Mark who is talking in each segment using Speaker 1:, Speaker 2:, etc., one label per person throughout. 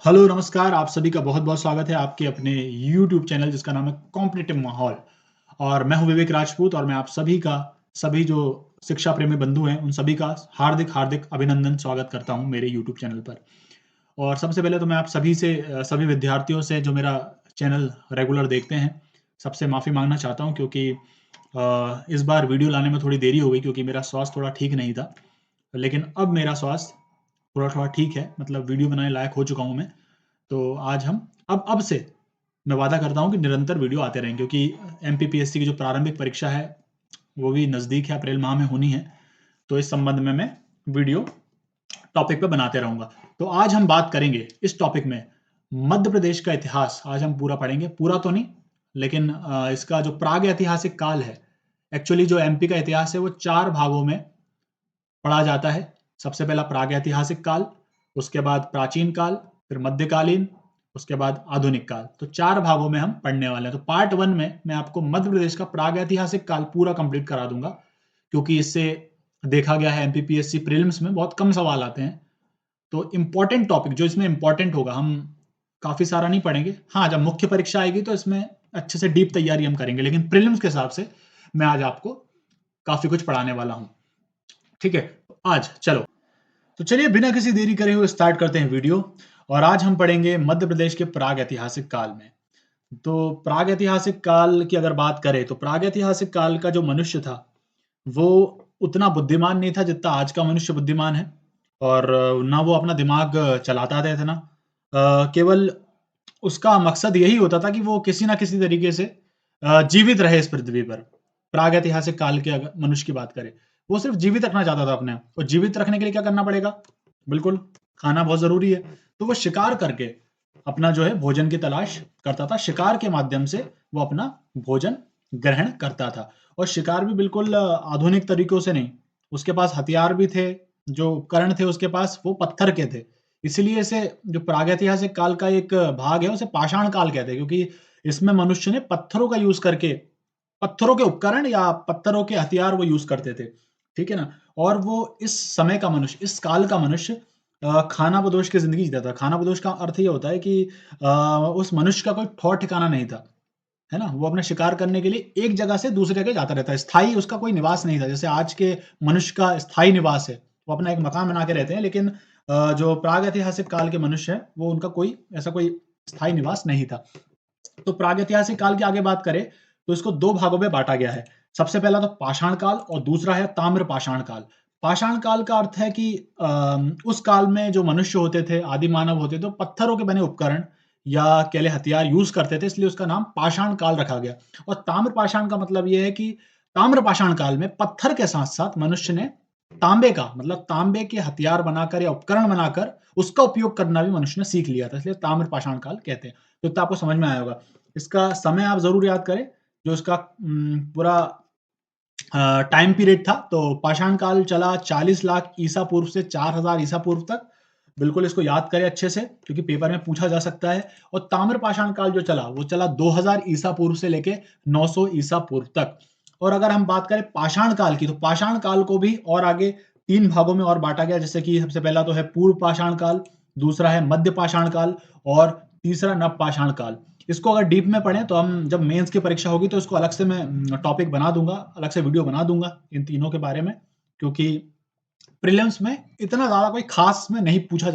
Speaker 1: Hello, नमस्कार। आप सभी का बहुत-बहुत स्वागत है आपके अपने यूट्यूब चैनल जिसका नाम है कॉम्पिटिटिव माहौल। और मैं हूँ विवेक राजपूत और मैं आप सभी जो शिक्षा प्रेमी बंधु हैं, उन सभी का हार्दिक अभिनंदन स्वागत करता हूँ मेरे यूट्यूब चैनल पर। और सबसे पहले तो मैं आप सभी विद्यार्थियों से जो मेरा चैनल रेगुलर देखते हैं, सबसे माफ़ी माँगना चाहता हूँ क्योंकि इस बार वीडियो लाने में थोड़ी देरी हो गई क्योंकि मेरा स्वास्थ्य थोड़ा ठीक नहीं था। लेकिन अब मेरा स्वास्थ्य थोड़ा-थोड़ा ठीक है, मतलब वीडियो बनाने लायक हो चुका हूँ मैं। तो आज हम अब से मैं वादा करता हूँ कि निरंतर वीडियो आते रहेंगे क्योंकि एमपीपीएससी की जो प्रारंभिक परीक्षा है, वो भी नज़दीक है, अप्रैल माह में होनी है। तो इस संबंध में मैं वीडियो टॉपिक पे बनाते रहूँगा। तो आज हम बात करेंगे इस टॉपिक में मध्य प्रदेश का इतिहास। आज हम पूरा पढ़ेंगे, पूरा तो नहीं, लेकिन इसका जो प्रागैतिहासिक काल है, एक्चुअली जो एमपी का इतिहास है, वो 4 भागों में पढ़ा जाता है। सबसे पहला प्रागैतिहासिक काल, उसके बाद प्राचीन काल, फिर मध्यकालीन, उसके बाद आधुनिक काल। तो 4 भागों में हम पढ़ने वाले हैं। तो पार्ट 1 में मैं आपको मध्य प्रदेश का प्रागैतिहासिक काल पूरा कंप्लीट करा दूँगा, क्योंकि इससे देखा गया है एमपीपीएससी प्रीलिम्स में बहुत कम सवाल आते हैं। तो इम्पोर्टेंट टॉपिक जो इसमें इम्पोर्टेंट होगा, हम काफ़ी सारा नहीं पढ़ेंगे। हाँ, जब मुख्य परीक्षा आएगी तो इसमें अच्छे से डीप तैयारी हम करेंगे, लेकिन प्रीलिम्स के हिसाब से मैं आज आपको काफ़ी कुछ पढ़ाने वाला हूँ। ठीक है? आज चलो, तो चलिए बिना किसी देरी करे हुए स्टार्ट करते हैं वीडियो। और आज हम पढ़ेंगे मध्य प्रदेश के प्राग ऐतिहासिक काल में। तो प्राग ऐतिहासिक काल की अगर बात करें तो प्राग ऐतिहासिक काल का जो मनुष्य था, वो उतना बुद्धिमान नहीं था जितना आज का मनुष्य बुद्धिमान है। और ना वो अपना दिमाग चलाता था इतना। केवल उसका मकसद यही होता था कि वो किसी ना किसी तरीके से जीवित रहे इस पृथ्वी पर। प्राग ऐतिहासिक काल के अगर मनुष्य की बात करें, वो सिर्फ जीवित रखना चाहता था अपने आप। और जीवित रखने के लिए क्या करना पड़ेगा? बिल्कुल, खाना बहुत ज़रूरी है। तो वो शिकार करके अपना जो है भोजन की तलाश करता था। शिकार के माध्यम से वो अपना भोजन ग्रहण करता था। और शिकार भी बिल्कुल आधुनिक तरीकों से नहीं। उसके पास हथियार भी थे, जो उपकरण थे उसके पास वो पत्थर के थे। इसीलिए इसे जो प्रागैतिहासिक काल का एक भाग है, उसे पाषाण काल कहते हैं, क्योंकि इसमें मनुष्य ने पत्थरों का यूज़ करके पत्थरों के उपकरण या पत्थरों के हथियार वो यूज़ करते थे। ठीक है ना? और वो इस समय का मनुष्य, इस काल का मनुष्य खानाबदोश की ज़िंदगी जीता था। खानाबदोश का अर्थ ये होता है कि अ, उस मनुष्य का कोई ठौर-ठिकाना नहीं था। है ना? वो अपना शिकार करने के लिए एक जगह से दूसरी जगह जाता रहता है। स्थायी उसका कोई निवास नहीं था। जैसे आज के मनुष्य का स्थायी निवास है। वो अपना एक मकान बना के रहते हैं, लेकिन जो प्रागैतिहासिक काल के मनुष्य हैं, वो उनका कोई स्थायी निवास नहीं था। तो प्रागैतिहासिक काल की आगे बात करें, तो इसको 2 भागों में बाँटा गया है। सबसे पहला तो पाषाण काल और दूसरा है ताम्र पाषाण काल। पाषाण काल का अर्थ है कि उस काल में जो मनुष्य होते थे, आदि मानव होते थे, तो पत्थरों के बने उपकरण या कह लें हथियार यूज़ करते थे, इसलिए उसका नाम पाषाण काल रखा गया। और ताम्र पाषाण का मतलब ये है कि ताम्र पाषाण काल में पत्थर के साथ-साथ मनुष्य ने तांबे का, मतलब तांबे के हथियार बनाकर या उपकरण बनाकर उसका उपयोग करना भी मनुष्य ने सीख लिया था, इसलिए ताम्र पाषाण काल कहते हैं। तो इतना आपको समझ में आया होगा। इसका समय आप ज़रूर याद करें, जो इसका पूरा टाइम पीरियड था। तो पाषाण काल चला 40 लाख ईसा पूर्व से 4000 ईसा पूर्व तक। बिल्कुल इसको याद करें अच्छे से, क्योंकि पेपर में पूछा जा सकता है। और ताम्र पाषाण काल जो चला, वो चला 2000 ईसा पूर्व से लेके 900 ईसा पूर्व तक। और अगर हम बात करें पाषाण काल की, तो पाषाण काल को भी और आगे 3 भागों में और बाँटा गया। जैसे कि सबसे पहला तो है पूर्व पाषाण काल, दूसरा है मध्य पाषाण काल और तीसरा नव पाषाण काल। इसको अगर डीप में पढ़ें तो हम जब मेंस की परीक्षा होगी तो इसको अलग से मैं टॉपिक बना दूँगा, अलग से वीडियो बना दूँगा इन तीनों के बारे में, क्योंकि प्रीलिम्स में इतना ज़्यादा कोई ख़ास में नहीं पूछा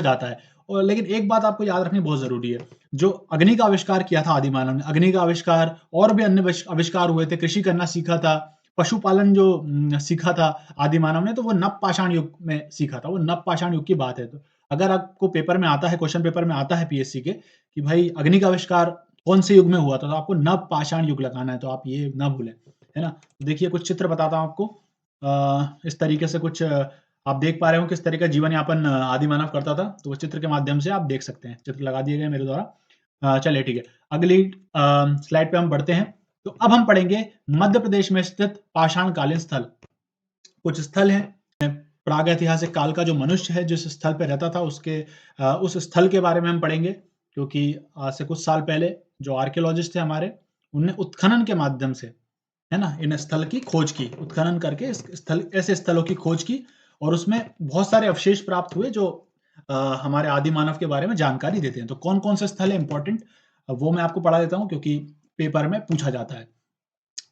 Speaker 1: जाता है। और लेकिन एक बात आपको याद रखनी बहुत ज़रूरी है, जो अग्नि का आविष्कार किया था आदि मानव ने, अग्नि का आविष्कार और भी अन्य आविष्कार हुए थे, कृषि करना सीखा था, पशुपालन जो सीखा था आदि मानव ने, तो वो नवपाषाण युग में सीखा था, वो नवपाषाण युग की बात है। तो अगर आपको पेपर में आता है, क्वेश्चन पेपर में आता है पीएससी के कि भाई अग्नि का आविष्कार कौन से युग में हुआ था, तो आपको नवपाषाण युग लगाना है, तो आप ये ना भूलें, है ना? देखिए कुछ चित्र बताता हूँ आपको। इस तरीके से कुछ आप देख पा रहे हो किस तरह का जीवन यापन आदि मानव करता था, तो वो चित्र के माध्यम से आप देख सकते हैं। चित्र लगा दिए गए मेरे द्वारा। चलिए ठीक है। अगली स्लाइड पे हम बढ़ते हैं। तो अब हम पढ़ेंगे मध्य प्रदेश में स्थित पाषाणकालीन स्थल। कुछ स्थल हैं, प्रागैतिहासिक काल का जो मनुष्य है जिस स्थल पे रहता था उस स्थल के बारे में हम पढ़ेंगे, क्योंकि आज से कुछ साल पहले जो आर्कियोलॉजिस्ट थे हमारे, उनने उत्खनन के माध्यम से, है ना, इन स्थल की खोज की, उत्खनन करके इस स्थल ऐसे स्थलों की खोज की। और उसमें बहुत सारे अवशेष प्राप्त हुए जो हमारे आदि मानव के बारे में जानकारी देते हैं। तो कौन-कौन से स्थल है इम्पोर्टेंट, वो मैं आपको पढ़ा देता हूँ क्योंकि पेपर में पूछा जाता है।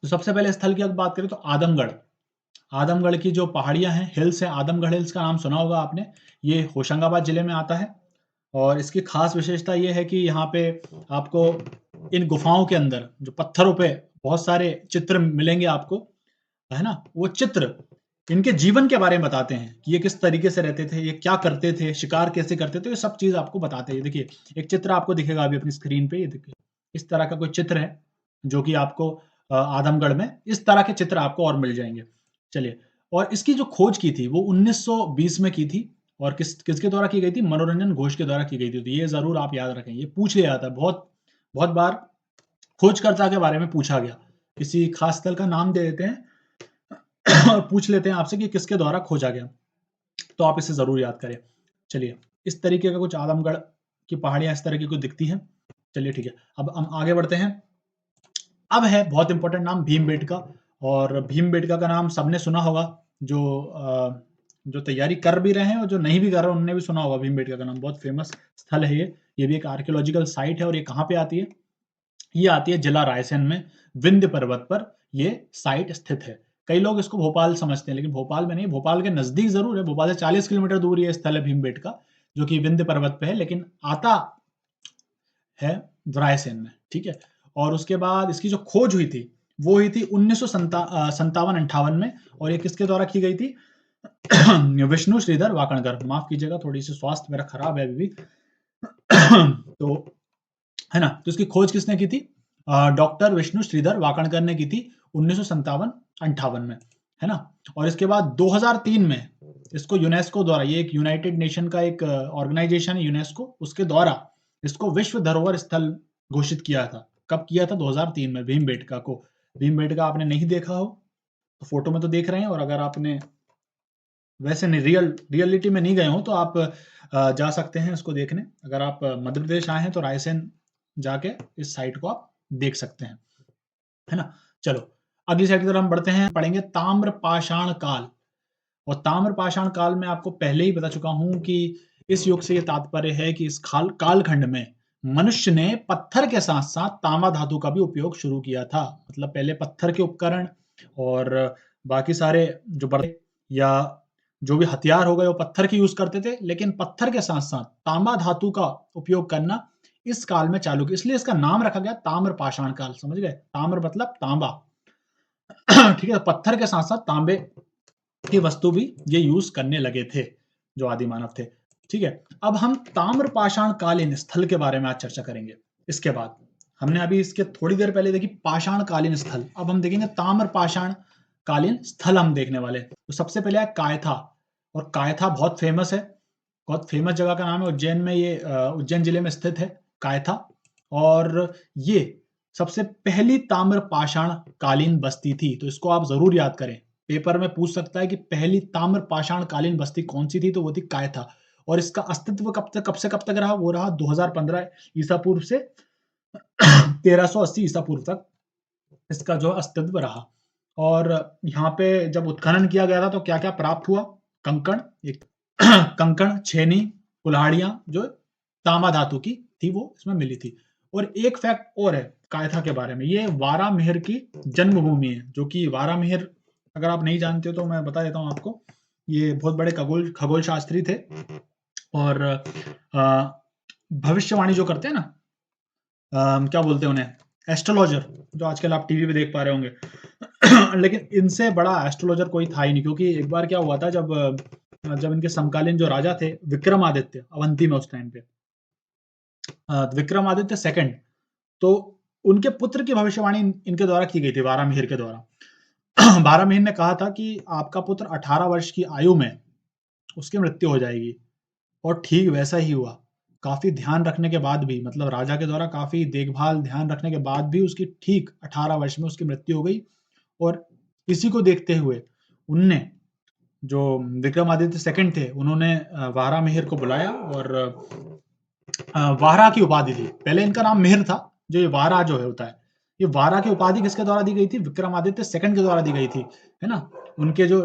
Speaker 1: तो सबसे पहले स्थल की अगर बात करें तो आदमगढ़। आदमगढ़ की जो पहाड़ियाँ हैं, हिल्स हैं, आदमगढ़ हिल्स का नाम सुना होगा आपने। ये होशंगाबाद जिले में आता है और इसकी खास विशेषता ये है कि यहाँ पे आपको इन गुफाओं के अंदर जो पत्थरों पे बहुत सारे चित्र मिलेंगे आपको, है ना? वो चित्र इनके जीवन के बारे में बताते हैं कि ये किस तरीके से रहते थे, ये क्या करते थे, शिकार कैसे करते थे, ये सब चीज़ आपको बताते हैं। ये देखिए, एक चित्र आपको दिखेगा अभी अपनी स्क्रीन पे, ये देखिए, इस तरह का कोई चित्र है, जो कि आपको आदमगढ़ में इस तरह के चित्र आपको और मिल जाएँगे। चलिए, और इसकी जो खोज की थी, वो 1920 में की थी और किसके द्वारा की गई थी? मनोरंजन घोष के द्वारा की गई थी। तो ये ज़रूर आप याद रखें, ये पूछ लिया जाता है, बहुत बहुत बार खोजकर्ता के बारे में पूछा गया। किसी खास स्थल का नाम दे देते हैं और पूछ लेते हैं आपसे कि किसके द्वारा खोजा गया। तो आप इसे ज़रूर याद करें। चलिए, इस तरीके का कुछ आदमगढ़ की पहाड़ियाँ इस तरह की कुछ दिखती हैं। चलिए ठीक है, अब हम आगे बढ़ते हैं। अब है बहुत इम्पोर्टेंट नाम भीमबेटका, और भीमबेटका का नाम सबने सुना होगा, जो जो तैयारी कर भी रहे हैं और जो नहीं भी कर रहे हैं उन्होंने भी सुना होगा भीमबेटका का नाम। बहुत फेमस स्थल है ये। ये भी एक आर्कियोलॉजिकल साइट है और ये कहाँ पे आती है? ये आती है जिला रायसेन में, विंध्य पर्वत पर ये साइट स्थित है। कई लोग इसको भोपाल समझते हैं, लेकिन भोपाल में नहीं, भोपाल के नज़दीक ज़रूर है। भोपाल से 40 किलोमीटर दूर ये स्थल है भीमबेटका, जो कि विंध्य पर्वत पे है, लेकिन आता है रायसेन में, ठीक है? और उसके बाद इसकी जो खोज हुई थी, वो हुई थी 1957-58 में, और ये किसके द्वारा की गई थी? विष्णु श्रीधर वाकणकर। माफ़ कीजिएगा, थोड़ी-सी स्वास्थ्य मेरा खराब है अभी भी। तो है ना? तो इसकी खोज किसने की थी? डॉक्टर विष्णु श्रीधर वाकणकर ने की थी 1957-58 में, है ना? और इसके बाद 2003 में इसको यूनेस्को द्वारा, ये एक यूनाइटेड नेशन का एक ऑर्गेनाइजेशन है यूनेस्को, उसके द्वारा इसको विश्व धरोहर स्थल घोषित किया था। कब किया था? 2003 में भीमबेटका को। भीमबेटका आपने नहीं देखा हो, तो फ़ोटो में तो देख रहे हैं, और अगर आपने वैसे नहीं रियलिटी में नहीं गए हो तो आप जा सकते हैं इसको देखने। अगर आप मध्य प्रदेश आए हैं तो रायसेन जाके इस साइट को आप देख सकते हैं, है ना? चलो, अगली साइट की तरफ हम बढ़ते हैं, पढ़ेंगे ताम्र पाषाण काल। और ताम्र पाषाण काल में आपको पहले ही बता चुका हूँ कि इस युग से ये तात्पर्य है कि इस कालखंड में मनुष्य ने पत्थर के साथ-साथ तांबा धातु का भी उपयोग शुरू किया था। मतलब पहले पत्थर के उपकरण और बाकी सारे जो बर्तन या जो भी हथियार हो गए वो पत्थर के यूज़ करते थे, लेकिन पत्थर के साथ-साथ तांबा धातु का उपयोग करना इस काल में चालू किया। इसलिए इसका नाम रखा गया ताम्र पाषाण काल, समझ गए? ताम्र मतलब तांबा। ठीक है? पत्थर के साथ-साथ तांबे की वस्तु भी ये यूज़ करने लगे थे, जो आदि मानव थे। ठीक है? अब हम ताम्र पाषाण कालीन स्थल के बारे में आज चर्चा करेंगे। इसके बाद हमने अभी इसके थोड़ी देर पहले देखी पाषाण कालीन स्थल, अब हम देखेंगे ताम्र पाषाण कालीन स्थल हम देखने वाले हैं। तो सबसे पहले है कायथा, और कायथा बहुत फेमस है, बहुत फेमस जगह का नाम है। उज्जैन में ये उज्जैन जिले में स्थित है कायथा, और ये सबसे पहली ताम्र पाषाण कालीन बस्ती थी। तो इसको आप ज़रूर याद करें। पेपर में पूछ सकता है कि पहली ताम्र पाषाण कालीन बस्ती कौन-सी थी? तो वो थी कायथा, और इसका अस्तित्व कब से कब तक रहा? वो रहा 2015 ईसा पूर्व से 1380 ईसा पूर्व तक इसका जो अस्तित्व रहा। और यहाँ पे जब उत्खनन किया गया था तो क्या-क्या प्राप्त हुआ? कंकड़, एक कंकड़, छेनी, कुल्हाड़ियाँ जो तांबा धातु की थी वो इसमें मिली थी। और एक फैक्ट और है कायथा के बारे में, ये वारामिहिर की जन्मभूमि है, जो कि वारामिहिर अगर आप नहीं जानते हो तो मैं बता देता हूँ आपको। ये बहुत बड़े खगोल शास्त्री थे, और भविष्यवाणी जो करते हैं ना, क्या बोलते हैं उन्हें? एस्ट्रोलॉजर, जो आजकल आप टीवी पे देख पा रहे होंगे। लेकिन इनसे बड़ा एस्ट्रोलॉजर कोई था ही नहीं, क्योंकि एक बार क्या हुआ था, जब इनके समकालीन जो राजा थे विक्रमादित्य, अवंती में उस टाइम पे विक्रमादित्य सेकंड, तो उनके पुत्र की भविष्यवाणी इनके द्वारा की गई थी, वारामिहिर के द्वारा। वारामिहिर ने कहा था कि आपका पुत्र 18 वर्ष की आयु में उसकी मृत्यु हो जाएगी, और ठीक वैसा ही हुआ। काफ़ी ध्यान रखने के बाद भी, मतलब राजा के द्वारा काफ़ी देखभाल, ध्यान रखने के बाद भी उसकी ठीक 18 वर्ष में उसकी मृत्यु हो गई। और इसी को देखते हुए उनने, जो विक्रमादित्य सेकंड थे, उन्होंने वारामिहिर को बुलाया और वारा की उपाधि दी। पहले इनका नाम मिहिर था, जो ये वारा जो है होता है, ये वारा की उपाधि किसके द्वारा दी गई थी? विक्रमादित्य सेकंड के द्वारा दी गई थी, है ना? उनके जो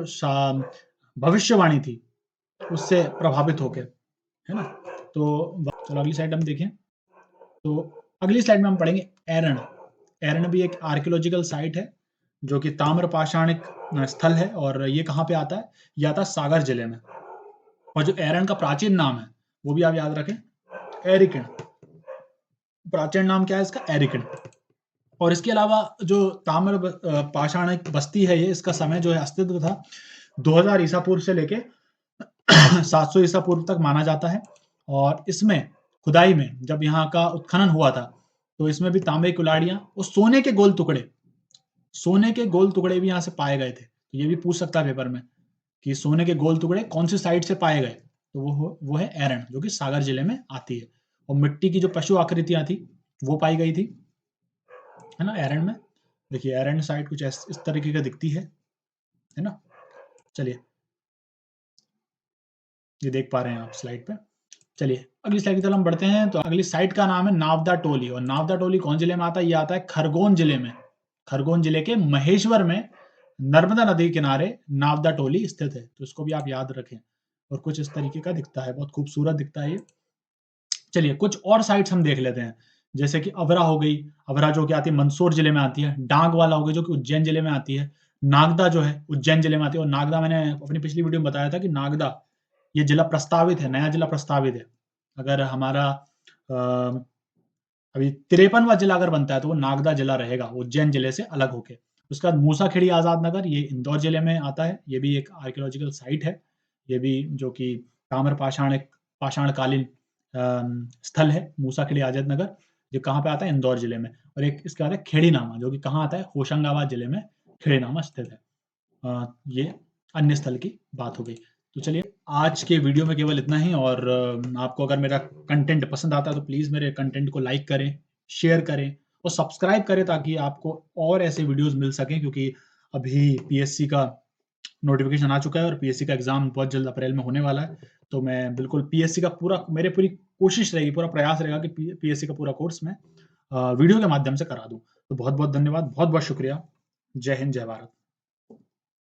Speaker 1: भविष्यवाणी थी उससे प्रभावित होके। है ना? तो चलो अगली स्लाइड हम देखें। तो अगली स्लाइड में हम पढ़ेंगे एरण। एरण भी एक आर्कियोलॉजिकल साइट है, जो कि ताम्र पाषाणिक स्थल है, और ये कहाँ पे आता है? ये आता है सागर जिले में। और जो एरण का प्राचीन नाम है, वो भी आप याद रखें, एरिकन। प्राचीन नाम क्या है इसका? एरिकन। और इसके अलावा जो ताम्र पाषाणिक बस्ती है, ये इसका समय जो है अस्तित्व था 2000 ईसा पूर्व से लेके 700 ईसा पूर्व तक माना जाता है। और इसमें खुदाई में जब यहाँ का उत्खनन हुआ था, तो इसमें भी तांबे की कुल्हाड़ियां और सोने के गोल टुकड़े भी यहाँ से पाए गए थे। तो ये भी पूछ सकता है पेपर में कि सोने के गोल टुकड़े कौन सी साइड से पाए गए? तो वो है एरण, जो कि सागर जिले में आती है। और मिट्टी की जो पशु आकृतियां थी, वो पाई गई थी, है ना, एरण में। देखिए एरण साइड कुछ इस तरीके का दिखती है ना। चलिए, ये देख पा रहे हैं आप स्लाइड पे। चलिए अगली स्लाइड की तरफ हम बढ़ते हैं। तो अगली साइट का नाम है नावदा टोली। और नावदा टोली कौन जिले में आता है? ये आता है खरगोन जिले में। खरगोन जिले के महेश्वर में नर्मदा नदी के किनारे नावदा टोली स्थित है। तो इसको भी आप याद रखें। और कुछ इस तरीके का दिखता है, बहुत खूबसूरत दिखता है ये। चलिए कुछ और साइट्स हम देख लेते हैं, जैसे कि अवरा हो गई। अवरा जो कि आती है मंदसौर जिले में आती है। डांग वाला हो गई, जो कि उज्जैन जिले में आती है। नागदा जो है उज्जैन जिले में आती है। और नागदा मैंने अपनी पिछली वीडियो में बताया था कि नागदा ये जिला प्रस्तावित है, नया जिला प्रस्तावित है। अगर हमारा अभी 53वां जिला अगर बनता है, तो वो नागदा जिला रहेगा, उज्जैन जिले से अलग होके। उसके बाद मूसाखेड़ी आजाद नगर, ये इंदौर जिले में आता है। ये भी एक आर्कियोलॉजिकल साइट है। ये भी जो कि ताम्र पाषाणकालीन स्थल है, मूसाखेड़ी आजाद नगर, जो कहाँ पे आता है? इंदौर जिले में। और एक इसके बाद है खेड़ीनामा, जो कि कहाँ आता है? होशंगाबाद जिले में खेड़ीनामा स्थित है। ये अन्य स्थल की बात हो गई। तो चलिए आज के वीडियो में केवल इतना ही। और आपको अगर मेरा कंटेंट पसंद आता है, तो प्लीज़ मेरे कंटेंट को लाइक करें, शेयर करें और सब्सक्राइब करें, ताकि आपको और ऐसे वीडियोस मिल सकें। क्योंकि अभी पीएससी का नोटिफिकेशन आ चुका है, और पीएससी का एग्जाम बहुत जल्द अप्रैल में होने वाला है। तो मैं बिल्कुल पीएससी का पूरी कोशिश रहेगी, पूरा प्रयास रहेगा कि पीएससी का पूरा कोर्स मैं वीडियो के माध्यम से करा दूं। तो बहुत बहुत धन्यवाद, बहुत बहुत शुक्रिया। जय हिंद, जय भारत।